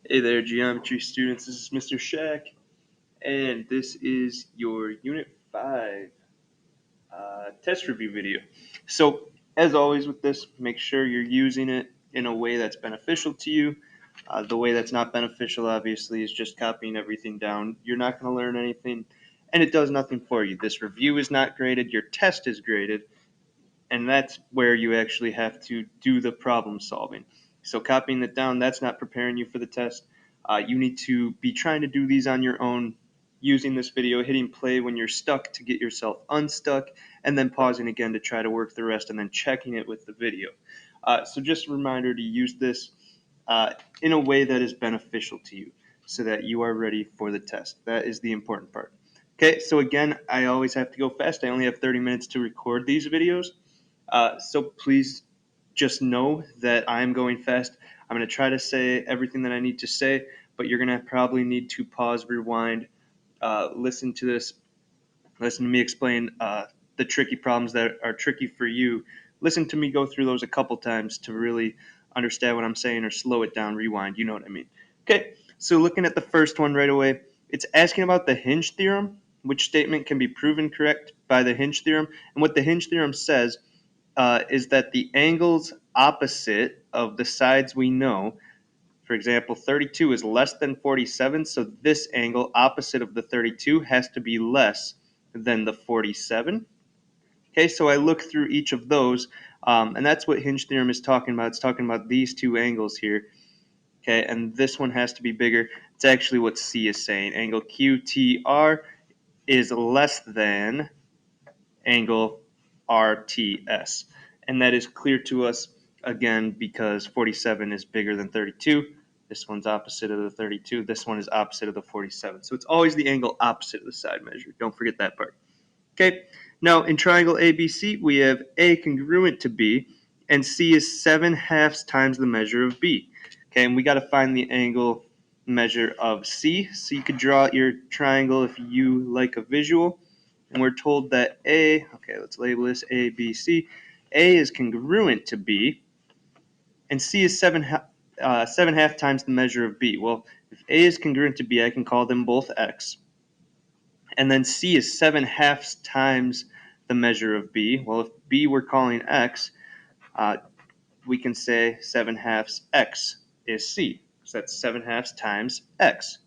Hey there, geometry students. This is Mr. Shack, and this is your Unit 5 test review video. So, as always with this, make sure you're using it in a way that's beneficial to you. The way that's not beneficial, obviously, is just copying everything down. You're not going to learn anything, and it does nothing for you. This review is not graded, your test is graded, and that's where you actually have to do the problem solving. So copying it down, that's not preparing you for the test. You need to be trying to do these on your own, using this video, hitting play when you're stuck to get yourself unstuck, and then pausing again to try to work the rest, and then checking it with the video. So just a reminder to use this in a way that is beneficial to you so that you are ready for the test. That is the important part. Okay, so again, I always have to go fast. I only have 30 minutes to record these videos. So please just know that I'm going fast. I'm going to try to say everything that I need to say, but you're going to probably need to pause, rewind, listen to this, listen to me explain the tricky problems that are tricky for you. Listen to me go through those a couple times to really understand what I'm saying, or slow it down, rewind. You know what I mean? Okay, so looking at the first one right away, it's asking about the hinge theorem, which statement can be proven correct by the hinge theorem. And what the hinge theorem says is that the angles opposite of the sides we know, for example, 32 is less than 47, so this angle opposite of the 32 has to be less than the 47. Okay, so I look through each of those, and that's what hinge theorem is talking about. It's talking about these two angles here. Okay, and this one has to be bigger. It's actually what C is saying. Angle QTR is less than angle RTS. And that is clear to us, again, because 47 is bigger than 32. This one's opposite of the 32. This one is opposite of the 47. So it's always the angle opposite of the side measure. Don't forget that part. Okay, now in triangle ABC, we have A congruent to B, and C is 7/2 times the measure of B. Okay, and we got to find the angle measure of C. So you could draw your triangle if you like a visual. And we're told that okay, let's label this A, B, C. A is congruent to B, and C is 7/2 times the measure of B. Well, if A is congruent to B, I can call them both X. And then C is 7/2 times the measure of B. Well, if B we're calling X, uh, we can say 7/2 X is C. So that's 7/2 times X.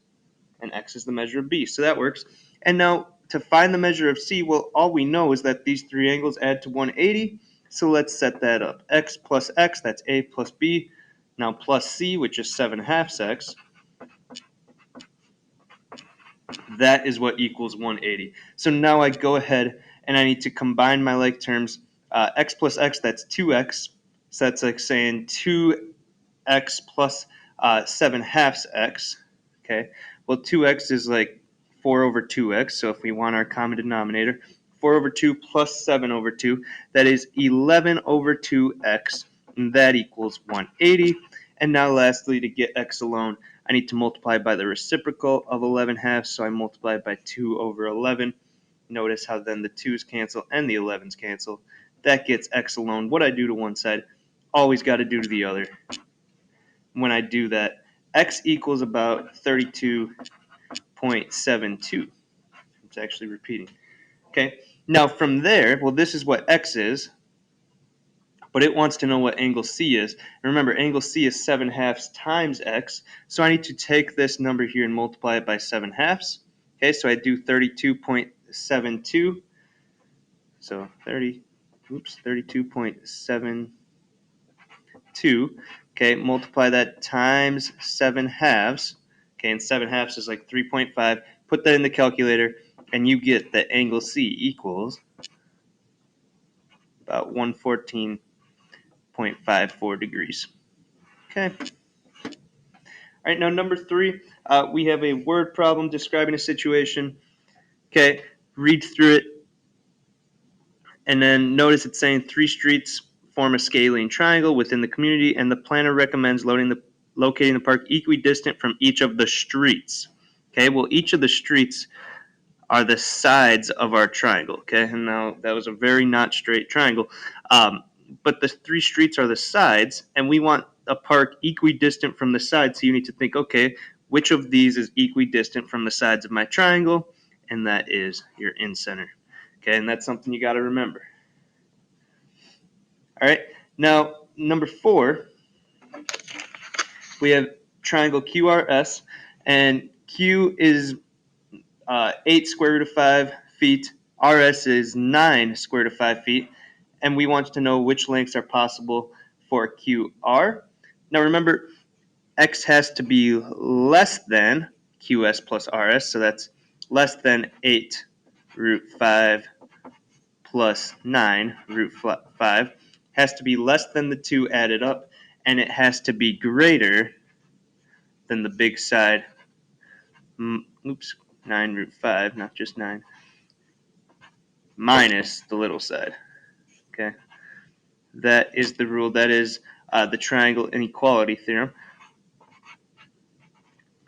And X is the measure of B. So that works. And now to find the measure of C, well, all we know is that these three angles add to 180. So let's set that up. X plus X, that's A plus B. Now plus C, which is 7/2 X. That is what equals 180. So now I go ahead and I need to combine my like terms. X plus X, that's 2X. So that's like saying 2X plus 7/2 X. Okay. Well, 2X is like 4 over 2X. So if we want our common denominator, 4 over 2 plus 7 over 2, that is 11 over 2X. And that equals 180. And now lastly, to get X alone, I need to multiply by the reciprocal of 11/2, so I multiply by 2 over 11. Notice how then the 2's cancel and the 11's cancel. That gets X alone. What I do to one side, always got to do to the other. When I do that, X equals about 32.72. It's actually repeating. Okay, now from there, well, this is what X is, but it wants to know what angle C is. And remember, angle C is 7/2 times X, so I need to take this number here and multiply it by 7/2. Okay, so I do 32.72. So 32.72. Okay, multiply that times 7/2. Okay, and 7/2 is like 3.5. Put that in the calculator, and you get that angle C equals about 114.54 degrees. Okay. All right, now number 3, we have a word problem describing a situation. Okay, read through it, and then notice it's saying 3 streets form a scalene triangle within the community, and the planner recommends locating the park equidistant from each of the streets. Okay, well, each of the streets are the sides of our triangle. Okay, and now that was a very not straight triangle. but the 3 streets are the sides, and we want a park equidistant from the sides. So you need to think, okay, which of these is equidistant from the sides of my triangle? And that is your in-center. Okay, and that's something you got to remember. All right, now number 4, we have triangle QRS, and Q is 8 square root of 5 feet, RS is 9 square root of 5 feet, and we want to know which lengths are possible for QR. Now remember, X has to be less than QS plus RS, so that's less than 8 root 5 plus 9 root 5, has to be less than the 2 added up, and it has to be greater than the big side, 9 root 5, not just 9, minus the little side. Okay, that is the rule. That is the triangle inequality theorem.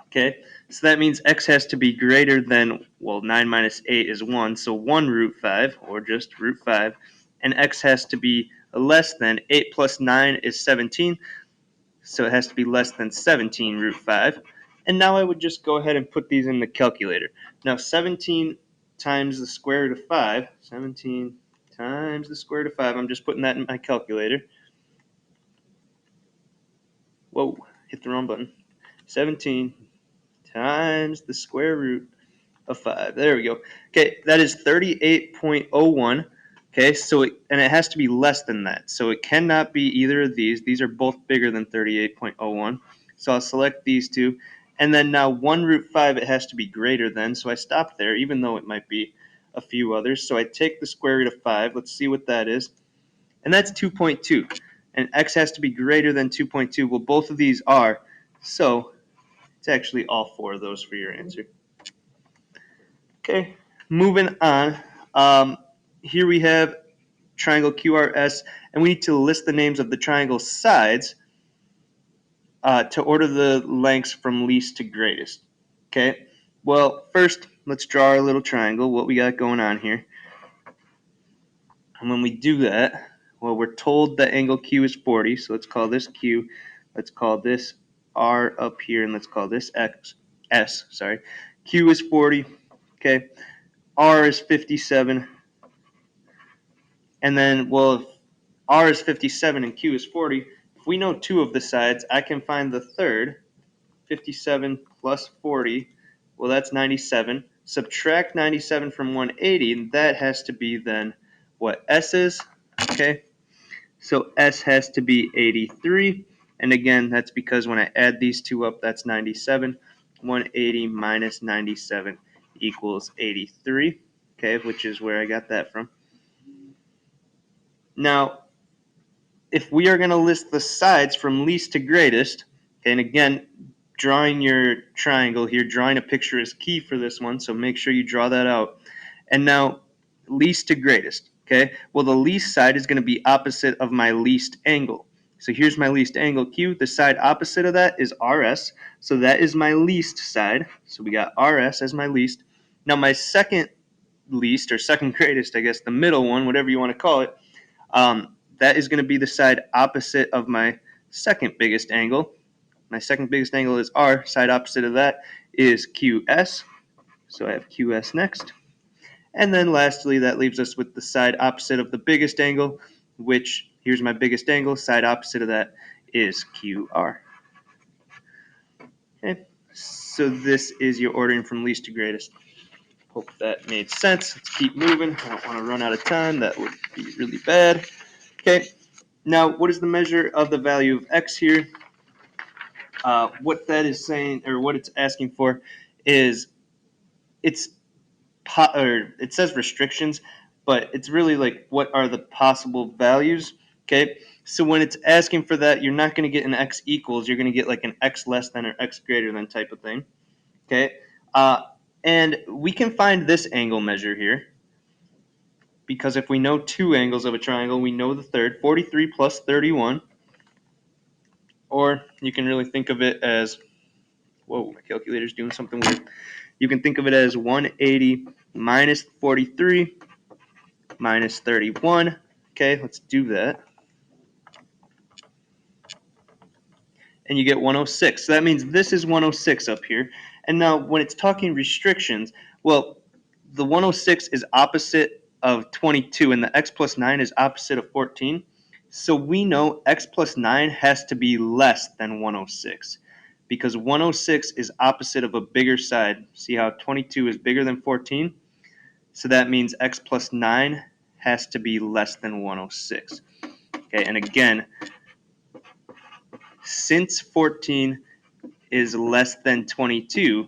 Okay, so that means x has to be greater than, well, 9 minus 8 is 1, so 1 root 5, or just root 5, and x has to be less than 8 plus 9 is 17, so it has to be less than 17 root 5. And now I would just go ahead and put these in the calculator. Now 17 times the square root of 5, 17 times the square root of 5, I'm just putting that in my calculator. Whoa, hit the wrong button. 17 times the square root of 5. There we go. Okay, that is 38.01. Okay, so and it has to be less than that. So it cannot be either of these. These are both bigger than 38.01. So I'll select these two. And then now 1 root 5, it has to be greater than. So I stop there, even though it might be a few others. So I take the square root of 5. Let's see what that is. And that's 2.2. And x has to be greater than 2.2. Well, both of these are. So it's actually all 4 of those for your answer. Okay, moving on. Here we have triangle QRS, and we need to list the names of the triangle sides to order the lengths from least to greatest. Okay, well, first, let's draw our little triangle, what we got going on here. And when we do that, well, we're told the angle Q is 40, so let's call this Q. Let's call this R up here, and let's call this S. Q is 40, okay. R is 57, and then, well, if R is 57 and Q is 40, if we know 2 of the sides, I can find the third. 57 plus 40, well, that's 97. Subtract 97 from 180, and that has to be then what S is, okay? So S has to be 83, and again, that's because when I add these two up, that's 97. 180 minus 97 equals 83, okay, which is where I got that from. Now, if we are going to list the sides from least to greatest, and again, drawing your triangle here, drawing a picture is key for this one, so make sure you draw that out. And now, least to greatest, okay? Well, the least side is going to be opposite of my least angle. So here's my least angle, Q. The side opposite of that is RS, so that is my least side. So we got RS as my least. Now my second least, or second greatest, I guess, the middle one, whatever you want to call it, that is going to be the side opposite of my second biggest angle. My second biggest angle is R. Side opposite of that is QS. So I have QS next. And then lastly, that leaves us with the side opposite of the biggest angle, which, here's my biggest angle. Side opposite of that is QR. Okay, so this is your ordering from least to greatest. Hope that made sense. Let's keep moving. I don't want to run out of time. That would be really bad. Okay, now what is the measure of the value of x here? What that is saying, or what it's asking for, is it says restrictions, but it's really like what are the possible values. Okay, so when it's asking for that, you're not going to get an x equals. You're going to get like an x less than or x greater than type of thing. Okay, and we can find this angle measure here, because if we know 2 angles of a triangle, we know the third. 43 plus 31. Or you can really think of it as, whoa, my calculator's doing something weird. You can think of it as 180 minus 43 minus 31. Okay, let's do that. and you get 106. So that means this is 106 up here. And now when it's talking restrictions, well, the 106 is opposite of 22, and the x plus 9 is opposite of 14. So we know x plus 9 has to be less than 106 because 106 is opposite of a bigger side. See how 22 is bigger than 14? So that means x plus 9 has to be less than 106. Okay, and again, since 14 is less than 22,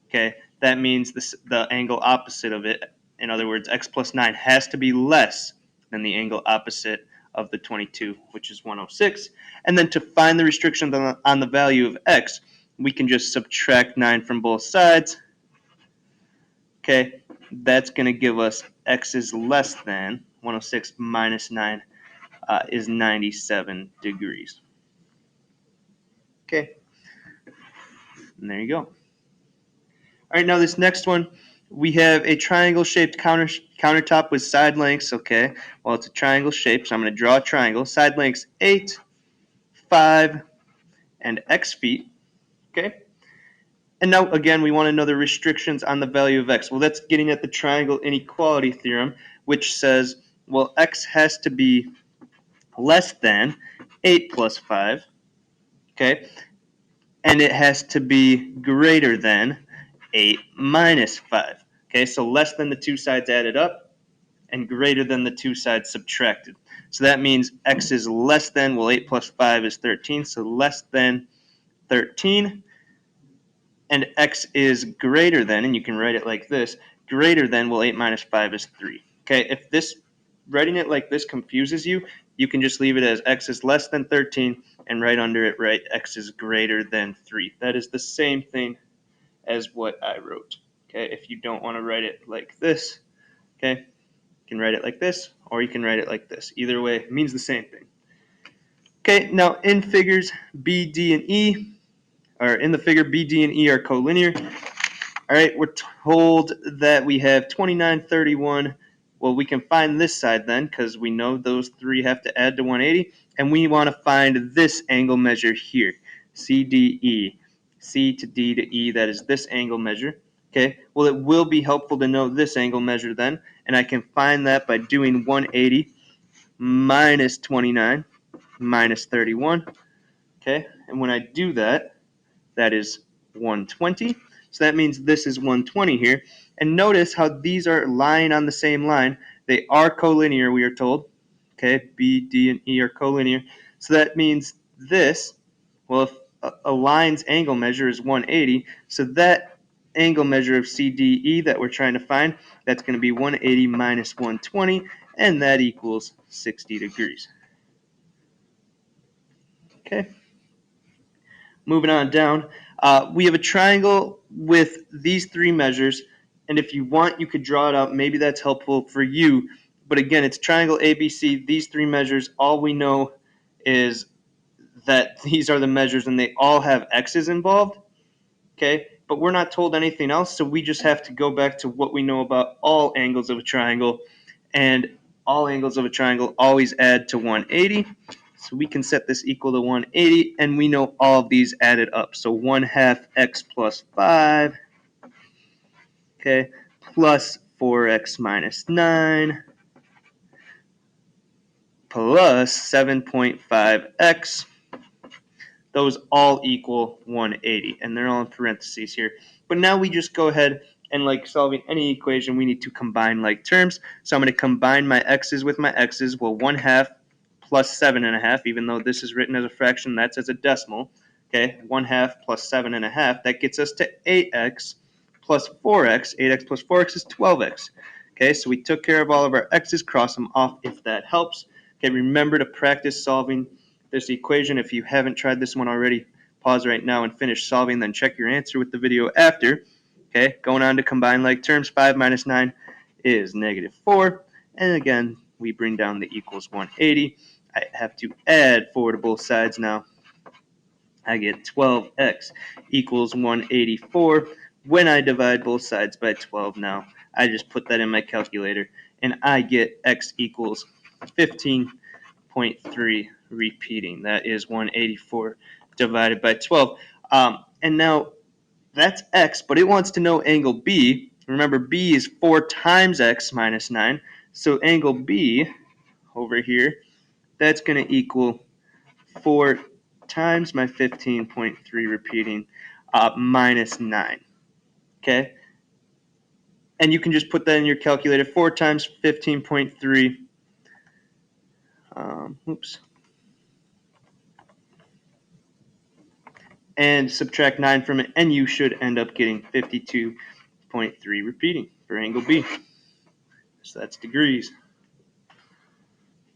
okay, that means the angle opposite of it, in other words, x plus 9 has to be less than the angle opposite of the 22, which is 106. And then to find the restriction on the value of x, we can just subtract 9 from both sides. Okay, that's going to give us x is less than 106 minus 9 is 97 degrees. Okay, and there you go. All right, now this next one, we have a triangle-shaped countertop with side lengths. Okay, well, it's a triangle shape, so I'm going to draw a triangle. Side lengths 8, 5, and x feet. Okay, and now, again, we want to know the restrictions on the value of x. Well, that's getting at the triangle inequality theorem, which says, well, x has to be less than 8 plus 5, okay, and it has to be greater than 8 minus 5. Okay, so less than the two sides added up and greater than the two sides subtracted. So that means x is less than, well, 8 plus 5 is 13, so less than 13, and x is greater than, and you can write it like this, greater than, well, 8 minus 5 is 3. Okay, if this, writing it like this confuses you, you can just leave it as x is less than 13, and right under it write x is greater than 3. That is the same thing as what I wrote. Okay, if you don't want to write it like this, okay, you can write it like this, or you can write it like this. Either way, it means the same thing. Okay, now in figures B, D, and E, or in the figure B, D, and E are collinear. All right, we're told that we have 29, 31. Well, we can find this side then because we know those three have to add to 180. And we want to find this angle measure here, CDE. C to D to E, that is this angle measure. Okay, well, it will be helpful to know this angle measure then. And I can find that by doing 180 minus 29 minus 31. Okay, and when I do that, that is 120. So that means this is 120 here. And notice how these are lying on the same line. They are collinear, we are told. Okay, B, D, and E are collinear. So that means this, well, if a line's angle measure is 180, so that angle measure of CDE that we're trying to find, that's going to be 180 minus 120, and that equals 60 degrees. Okay. Moving on down, we have a triangle with these three measures, and if you want, you could draw it out. Maybe that's helpful for you. But again, it's triangle ABC. These three measures, all we know is that these are the measures, and they all have x's involved. Okay, but we're not told anything else, so we just have to go back to what we know about all angles of a triangle, and all angles of a triangle always add to 180. So we can set this equal to 180, and we know all of these added up. So 1/2 x plus 5, okay, plus 4x minus 9, plus 7.5x. Those all equal 180, and they're all in parentheses here. But now we just go ahead and, like solving any equation, we need to combine like terms. So I'm going to combine my x's with my x's. Well, 1/2 plus 7.5, even though this is written as a fraction, that's as a decimal. Okay, 1/2 plus 7.5, that gets us to 8x plus 4x. 8x plus 4x is 12x. Okay, so we took care of all of our x's, cross them off if that helps. Okay, remember to practice solving this equation. If you haven't tried this one already, pause right now and finish solving, then check your answer with the video after. Okay, going on to combine like terms, 5 minus 9 is -4. And again, we bring down the equals 180. I have to add 4 to both sides now. I get 12x equals 184. When I divide both sides by 12 now, I just put that in my calculator, and I get x equals 15.3 repeating. That is 184 divided by 12. And now that's x, but it wants to know angle B. Remember, B is 4 times x minus 9. So angle B over here, that's going to equal 4 times my 15.3 repeating minus 9. Okay? And you can just put that in your calculator. 4 times 15.3. Oops. And subtract 9 from it, and you should end up getting 52.3 repeating for angle B. So that's degrees.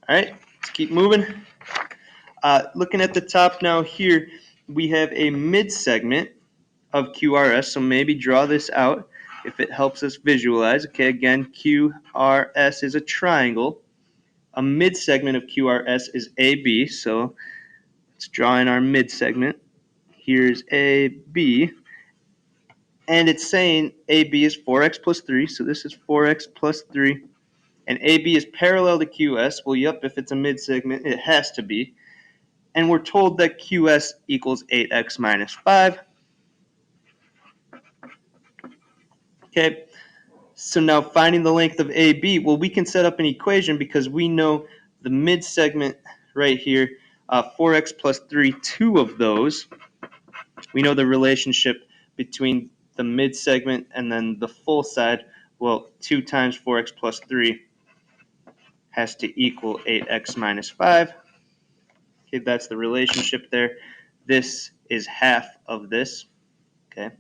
All right, let's keep moving. Looking at the top now here, we have a mid-segment of QRS, so maybe draw this out if it helps us visualize. Okay, again, QRS is a triangle. A mid-segment of QRS is AB, so let's draw in our mid-segment. Here's AB, and it's saying AB is 4x plus 3, so this is 4x plus 3, and AB is parallel to QS. Well, yep, if it's a mid-segment, it has to be. And we're told that QS equals 8x minus 5. Okay, so now finding the length of AB, well, we can set up an equation because we know the mid-segment right here, 4x plus 3, 2 of those. We know the relationship between the mid-segment and then the full side. Well, 2 times 4x plus 3 has to equal 8x minus 5. Okay, that's the relationship there. This is half of this. Okay.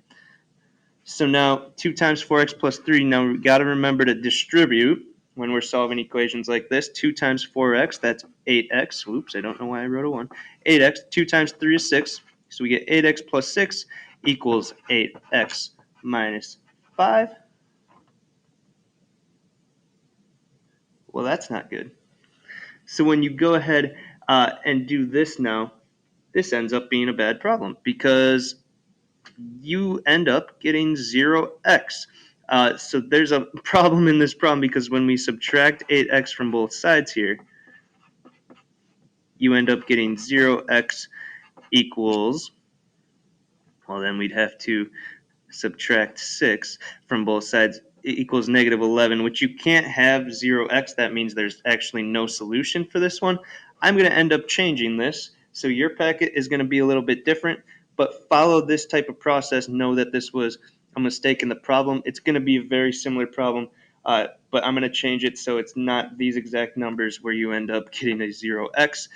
So now 2 times 4x plus 3. Now we've got to remember to distribute when we're solving equations like this. 2 times 4x, that's 8x. Oops, I don't know why I wrote a 1. 8x. 2 times 3 is 6. So we get 8x plus 6 equals 8x minus 5. Well, that's not good. So when you go ahead and do this now, this ends up being a bad problem because you end up getting 0x. So there's a problem in this problem because when we subtract 8x from both sides here, you end up getting 0x equals, well, then we'd have to subtract 6 from both sides. It equals negative 11, which you can't have 0x. That means there's actually no solution for this one. I'm going to end up changing this. So your packet is going to be a little bit different, but follow this type of process. Know that this was a mistake in the problem. It's going to be a very similar problem, but I'm going to change it so it's not these exact numbers where you end up getting a 0x.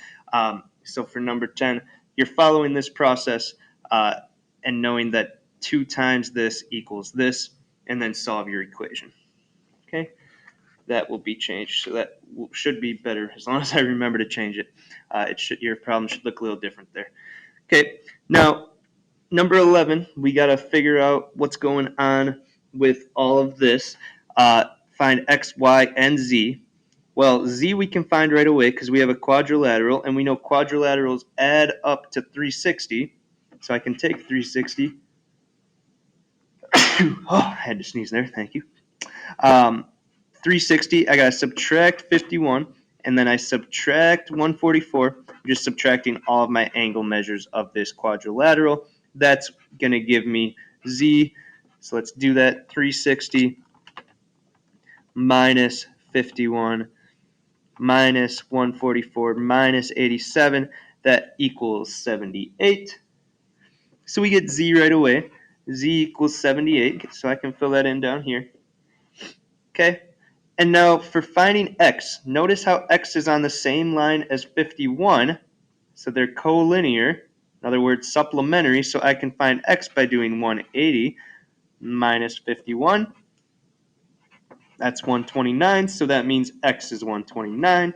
So for number 10, you're following this process and knowing that 2 times this equals this, and then solve your equation. Okay, that will be changed, so that should be better as long as I remember to change it. Your problem should look a little different there. Okay, now number 11, we got to figure out what's going on with all of this. Find x, y, and z. Well, z we can find right away because we have a quadrilateral, and we know quadrilaterals add up to 360. So I can take 360. Oh, I had to sneeze there. Thank you. 360, I got to subtract 51, and then I subtract 144, just subtracting all of my angle measures of this quadrilateral. That's going to give me z. So let's do that. 360 minus 51 minus 144 minus 87. That equals 78. So we get z right away. Z equals 78, so I can fill that in down here. Okay, and now for finding x, notice how x is on the same line as 51, so they're collinear, in other words, supplementary, so I can find x by doing 180 minus 51. That's 129, so that means x is 129.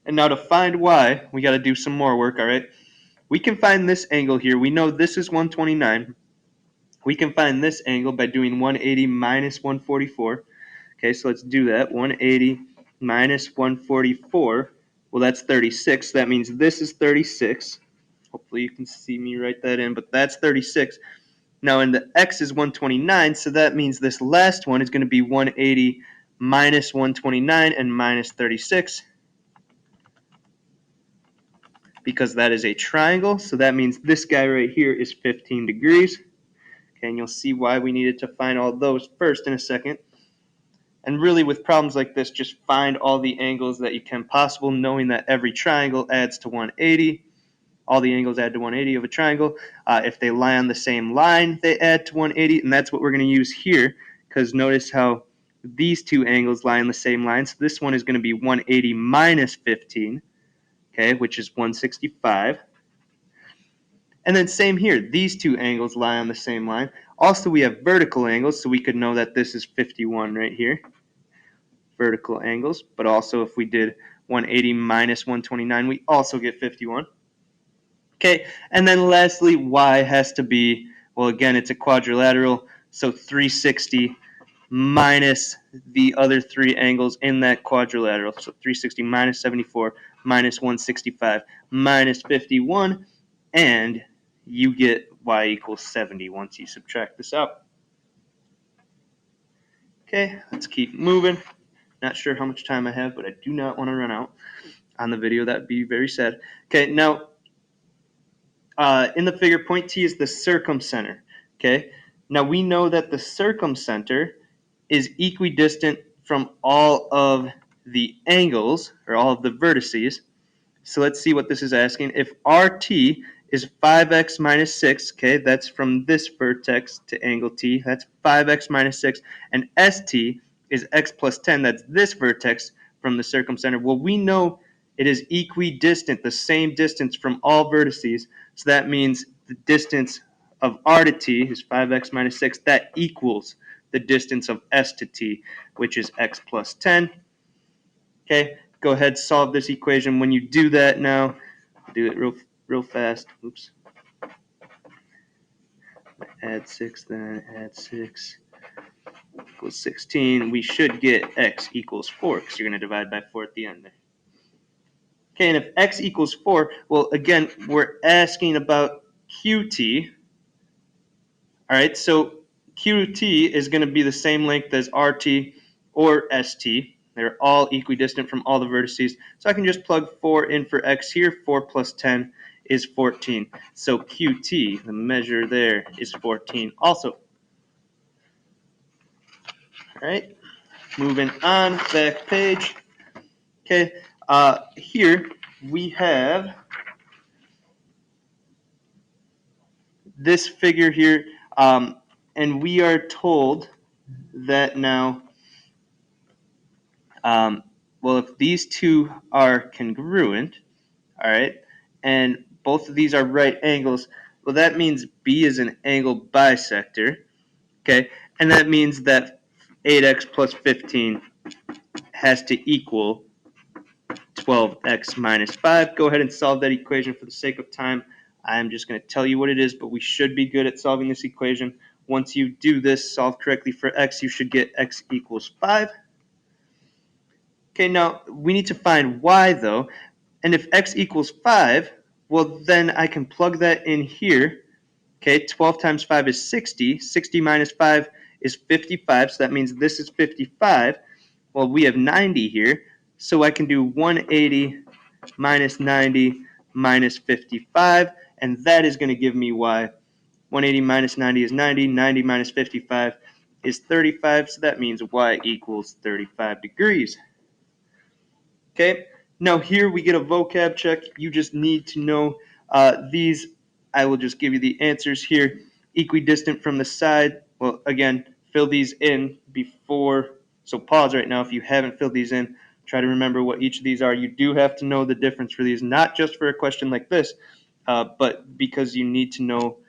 And now to find y, we got to do some more work, all right? We can find this angle here. We know this is 129. We can find this angle by doing 180 minus 144. Okay, so let's do that. 180 minus 144. Well, that's 36. That means this is 36. Hopefully you can see me write that in, but that's 36. Now, in the x is 129, so that means this last one is going to be 180 minus 129 and minus 36. because that is a triangle. So that means this guy right here is 15 degrees. Okay, and you'll see why we needed to find all those first in a second. And really, with problems like this, just find all the angles that you can possible, knowing that every triangle adds to 180. All the angles add to 180 of a triangle. If they lie on the same line, they add to 180, and that's what we're going to use here, because notice how these two angles lie on the same line. So this one is going to be 180 minus 15, okay, which is 165. And then same here, these two angles lie on the same line. Also, we have vertical angles, so we could know that this is 51 right here, vertical angles. But also, if we did 180 minus 129, we also get 51. Okay, and then lastly, y has to be, well, again, it's a quadrilateral, so 360 minus the other three angles in that quadrilateral. So 360 minus 74 minus 165 minus 51, and you get y equals 70 once you subtract this out. Okay, let's keep moving. Not sure how much time I have, but I do not want to run out on the video. That would be very sad. Okay, now in the figure, point T is the circumcenter. Okay, now we know that the circumcenter is equidistant from all of the angles or all of the vertices. So let's see what this is asking. If RT is 5x minus 6, okay, that's from this vertex to angle T, that's 5x minus 6, and ST is x plus 10, that's this vertex from the circumcenter. Well, we know it is equidistant, the same distance from all vertices, so that means the distance of R to T is 5x minus 6, that equals the distance of S to T, which is x plus 10. Okay, go ahead, solve this equation. When you do that now, do it real fast. Oops. Add 6, then add 6 equals 16. We should get x equals 4 because you're going to divide by 4 at the end there. Okay, and if x equals 4, well, again, we're asking about QT. All right, so QT is going to be the same length as RT or ST. They're all equidistant from all the vertices. So I can just plug 4 in for x here. 4 plus 10 is 14. So QT, the measure there, is 14 also. All right, moving on, back page. Okay, here we have this figure here, and we are told that now, well, if these two are congruent, all right, and both of these are right angles, well, that means B is an angle bisector, okay, and that means that 8x plus 15 has to equal 12x minus 5. Go ahead and solve that equation for the sake of time. I'm just going to tell you what it is, but we should be good at solving this equation. Once you do this, solve correctly for x, you should get x equals 5. Okay, now we need to find y, though. And if x equals 5, well, then I can plug that in here. Okay, 12 times 5 is 60. 60 minus 5 is 55, so that means this is 55. Well, we have 90 here, so I can do 180 minus 90 minus 55, and that is going to give me y. 180 minus 90 is 90. 90 minus 55 is 35, so that means y equals 35 degrees. Okay, now here we get a vocab check. You just need to know these. I will just give you the answers here. Equidistant from the side. Well, again, fill these in before. So pause right now if you haven't filled these in. Try to remember what each of these are. You do have to know the difference for these, not just for a question like this, but because you need to know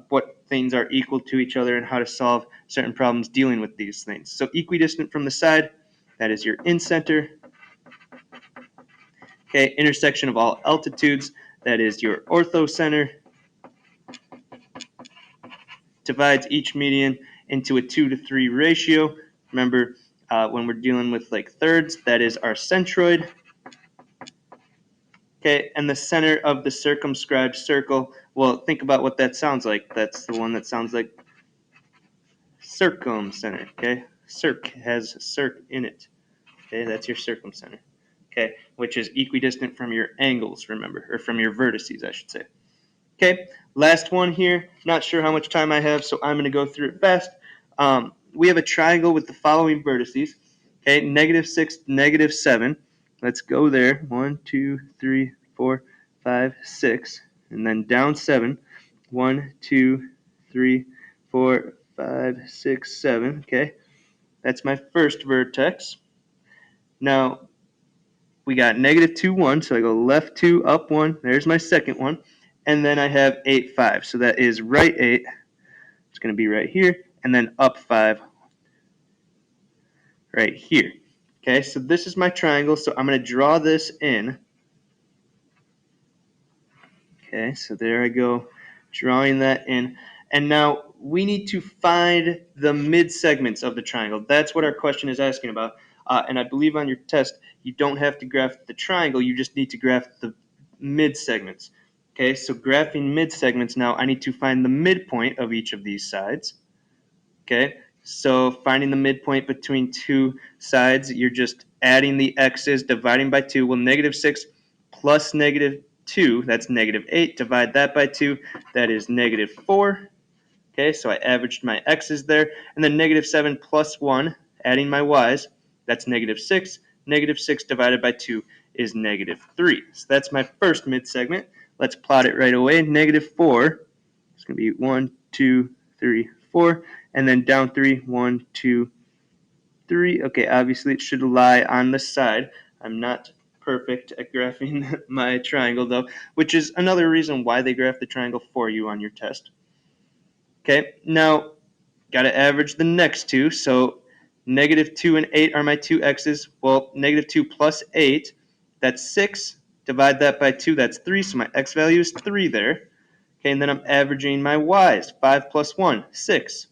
what things are equal to each other and how to solve certain problems dealing with these things. So equidistant from the side, that is your in-center. Okay, intersection of all altitudes, that is your orthocenter. Divides each median into a 2 to 3 ratio. Remember, when we're dealing with like thirds, that is our centroid. Okay, and the center of the circumscribed circle, well, think about what that sounds like. That's the one that sounds like circumcenter, okay? Circ has circ in it. Okay, that's your circumcenter. okay, which is equidistant from your angles, remember, or from your vertices, I should say. Okay, last one here. Not sure how much time I have, so I'm going to go through it fast. We have a triangle with the following vertices. Okay, -6, -7. Let's go there. 1, 2, 3, 4, 5, 6, and then down 7. 1, 2, 3, 4, 5, 6, 7. Okay, that's my first vertex. Now we got -2, 1, so I go left 2, up 1. There's my second one. And then I have 8, 5. So that is right 8. It's going to be right here. And then up 5 right here. Okay, so this is my triangle. So I'm going to draw this in. Okay, so there I go, drawing that in. And now we need to find the mid segments of the triangle. That's what our question is asking about. And I believe on your test, you don't have to graph the triangle, you just need to graph the mid segments. Okay, so graphing mid segments, now I need to find the midpoint of each of these sides. Okay, so finding the midpoint between two sides, you're just adding the x's, dividing by 2. Well, -6 plus -2, that's -8. Divide that by 2, that is -4. Okay, so I averaged my x's there. And then -7 plus 1, adding my y's, that's -6. -6 divided by 2 is -3. So that's my first mid-segment. Let's plot it right away. -4, it's going to be 1, 2, 3, 4. And then down 3, 1, 2, 3. Okay, obviously it should lie on the side. I'm not perfect at graphing my triangle, though, which is another reason why they graph the triangle for you on your test. Okay, now got to average the next two. So -2 and 8 are my two x's. Well, -2 plus 8, that's 6. Divide that by 2, that's 3. So my x value is 3 there. Okay, and then I'm averaging my y's. 5 plus 1, 6.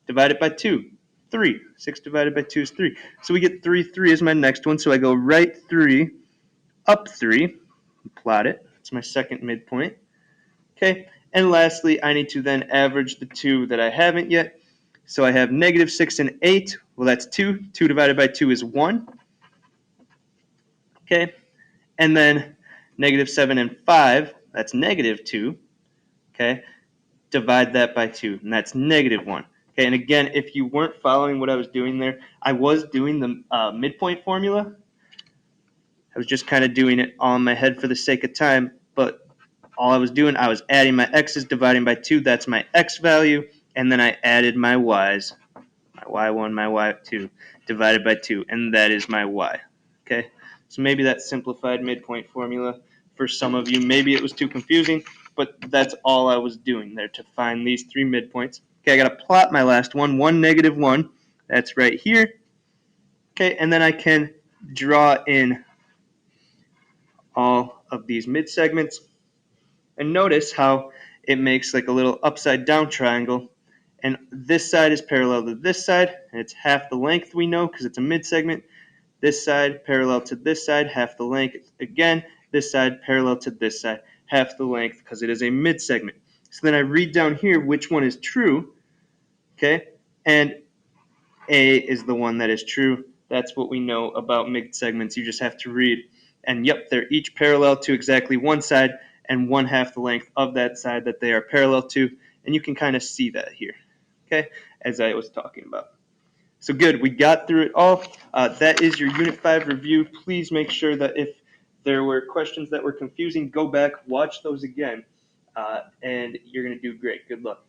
Divided by 2, 3. 6 divided by 2 is 3. So we get 3, 3 is my next one. So I go right 3, up 3, and plot it. It's my second midpoint. Okay, and lastly, I need to then average the two that I haven't yet. So I have -6 and 8. Well, that's 2. 2 divided by 2 is 1. Okay, and then -7 and 5, that's -2. Okay, divide that by 2, and that's -1. Okay, and again, if you weren't following what I was doing there, I was doing the midpoint formula. I was just kind of doing it all in my head for the sake of time, but all I was doing, I was adding my x's, dividing by 2, that's my x value, and then I added my y's, my y1, my y2, divided by 2, and that is my y. Okay, so maybe that simplified midpoint formula for some of you, maybe it was too confusing, but that's all I was doing there to find these three midpoints. Okay, I got to plot my last one, 1, -1, that's right here. Okay, and then I can draw in all of these mid segments. And notice how it makes like a little upside down triangle. And this side is parallel to this side, and it's half the length we know because it's a mid segment. This side parallel to this side, half the length. Again, this side parallel to this side, half the length because it is a mid segment. So then I read down here which one is true, okay? And A is the one that is true. That's what we know about mid segments. You just have to read. And yep, they're each parallel to exactly one side and 1/2 the length of that side that they are parallel to. And you can kind of see that here, okay, as I was talking about. So good, we got through it all. That is your Unit 5 review. Please make sure that if there were questions that were confusing, go back, watch those again, and you're going to do great. Good luck.